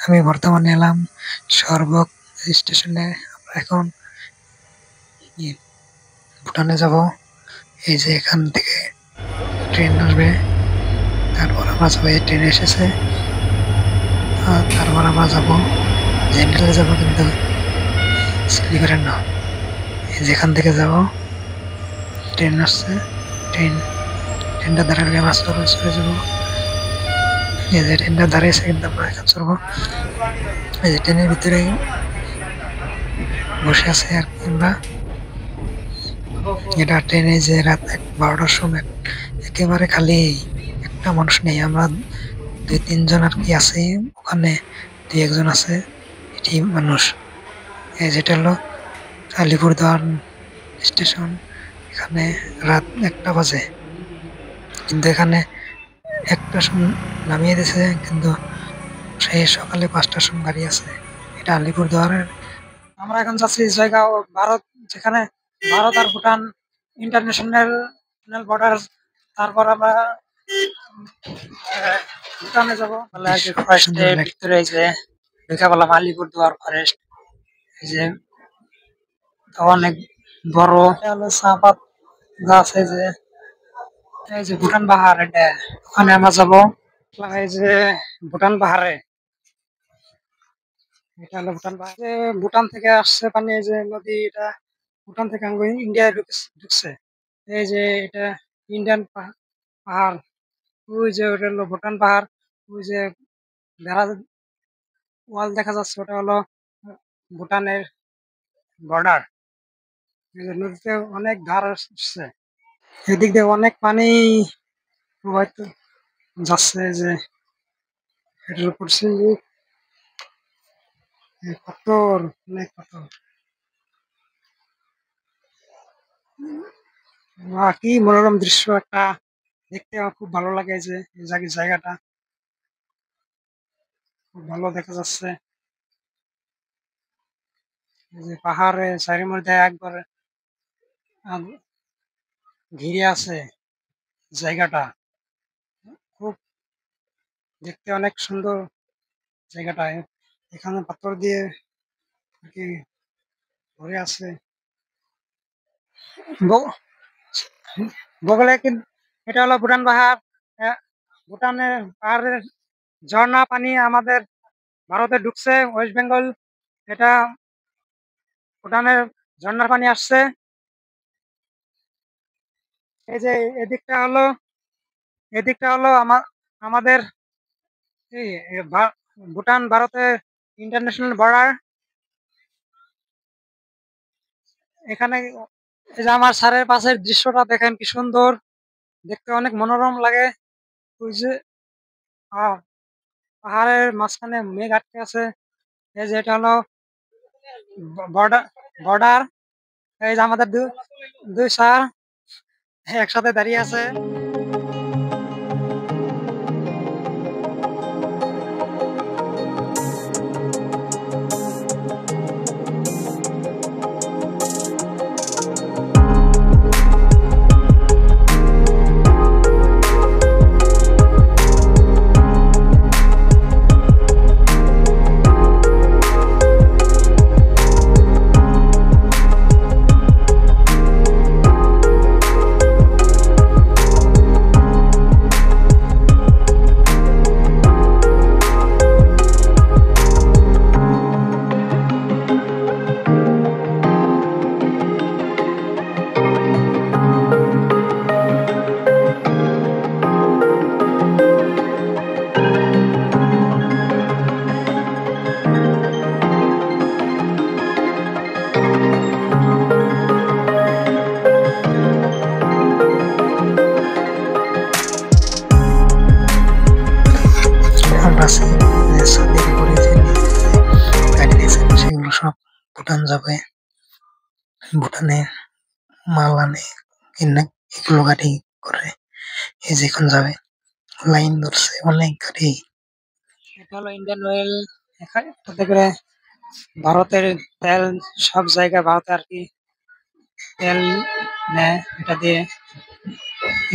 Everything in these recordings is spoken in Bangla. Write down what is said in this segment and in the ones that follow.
আমি বর্তমানে এলাম সরবক স্টেশনে। আমরা এখন ভুটানে যাব। এই যে এখান থেকে ট্রেন আসবে, তারপর আমরা যাবো। এই ট্রেন এসেছে, তারপর আমরা যাবো জেনারেলে যাবো, কিন্তু স্লিপারের না। যেখান থেকে যাব ট্রেন আসছে, ট্রেনটা দাঁড়ালে আমরা চলে যাবো। এই যে ট্রেনটা দাঁড়িয়েছে, কিন্তু আমরা এখন চলবো। এই যে ট্রেনের ভিতরে বসে আছে আর কি আমরা। এটা ট্রেনে যে রাত 12টার সময় একেবারে খালি, একটা মানুষ নেই। আমরা 2-3 জন আর কি আছে ওখানে, 2-1 জন আছে এটি মানুষ। যেটা হলো আলিপুরদুয়ার স্টেশন। এখানে রাত 1টা বাজে, কিন্তু এখানে 1টার সময় নামিয়ে দিয়েছে, কিন্তু সেই সকালে 5টার সময় গাড়ি আছে। এটা আলিপুরদুয়ারের। আমরা এখন যাচ্ছি জায়গা ভারত, যেখানে ভারত আর ভুটান ইন্টারন্যাশনাল বর্ডার। তারপর আমরা ভুটানে যাব। তাহলে আর কি ফরেস্টের ভিতরে এই যে ঢুকে বললাম আলিপুরদুয়ার ফরেস্ট। এই যে অনেক বড় হলো চাপাত গাছ। এই যে ভুটান পাহাড়, এটা ওখানে আমরা যাবো। এই যে ভুটান পাহাড়ে, এটা হলো ভুটান পাহাড়। ভুটান থেকে আসছে পানি, এই যে নদী, এটা ভুটান থেকে ইন্ডিয়ায় ঢুকছে। এই যে এটা ইন্ডিয়ান পাহাড়। ওই যে ওটা হলো ভুটান পাহাড়। ওই যে বেড়া ওয়াল দেখা যাচ্ছে, ওটা হলো ভুটানের বর্ডার। নদীতে অনেক ধার আসছে, এদিক দিয়ে অনেক পানি প্রবাহিত যাচ্ছে। যে এটার উপর পাথর, অনেক পাথর। কি মনোরম দৃশ্য একটা, দেখতে আমার খুব ভালো লাগে। যে এই জায়গাটা খুব ভালো দেখা যাচ্ছে। এই যে পাহাড়ে চারি মধ্যে একবার ঘিরে আছে জায়গাটা, খুব দেখতে অনেক সুন্দর জায়গাটা। এখানে পাথর দিয়ে আর কি ভরে আছে। বগলে কিন্তু এটা হলো ভুটান পাহাড়। ভুটানের পাহাড়ের ঝর্ণা পানি আমাদের ভারতে ঢুকছে, ওয়েস্ট বেঙ্গল। এটা ভুটানের ঝর্ণার পানি আসছে। এই যে এদিকটা হলো আমাদের এই ভুটান ভারতের ইন্টারন্যাশনাল বর্ডার। এখানে এই যে আমার স্যারের পাশের দৃশ্যটা দেখেন, কি সুন্দর দেখতে, অনেক মনোরম লাগে। ওই যে আহ, পাহাড়ের মাঝখানে মেঘ আটকে আছে। এই যে এটা হলো বর্ডার বর্ডার। এই যে আমাদের দুই স্যার একসাথে দাঁড়িয়ে আছে। ছাদের উপরে যে গাড়ি দিয়েছেন, সেগুলো সব ভুটান যাবে। ভুটানে মাল আনে, কিনা এগুলো গাড়ি করে এই যেখান যাবে। লাইন ধরছে অনেক গাড়ি। এটা হলো ইন্ডিয়ান অয়েল। এটাতে করে ভারতের তেল, সব জায়গায় ভারতে আর কি তেল নেয়। এটা দিয়ে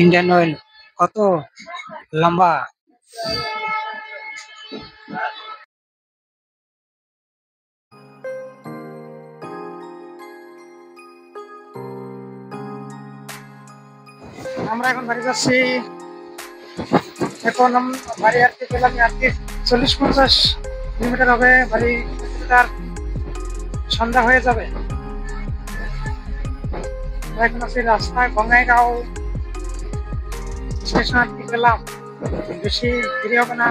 ইন্ডিয়ান অয়েল কত লম্বা। আমরা এখন বাড়ি যাচ্ছি। এখন বাড়ি আর কি পেলাম আর কি 40-50 কিলোমিটার হবে বাড়ি। তার সন্ধ্যা হয়ে যাবে। এখন আছি রাস্তায় বঙ্গাইগাঁও স্টেশন আর কি পেলাম, বেশি দেরি হবে না।